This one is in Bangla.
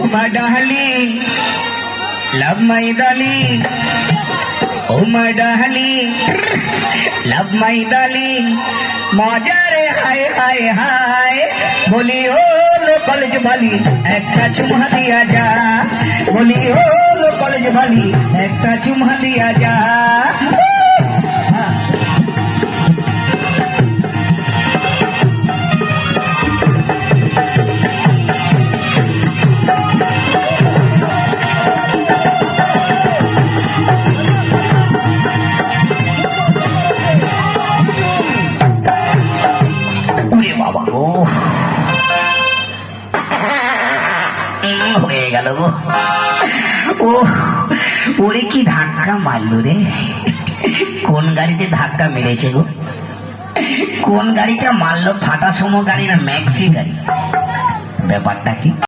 my darling, love my darling, oh my darling, love my darling, মজা রে হায় হায় হায় বলি ও কলেজ বালি একটা চুমা দিয়া যা বলি ও কলেজ বালি একটা চুমা দিয়া যা বাবা গো হয়ে গেল গো ও ওরে কি ধাক্কা মারলো রে কোন গাড়িতে ধাক্কা মেরেছে গো কোন গাড়িটা মারলো ফাটা সমো গাড়ি না ম্যাক্সি গাড়ি ব্যাপারটা কি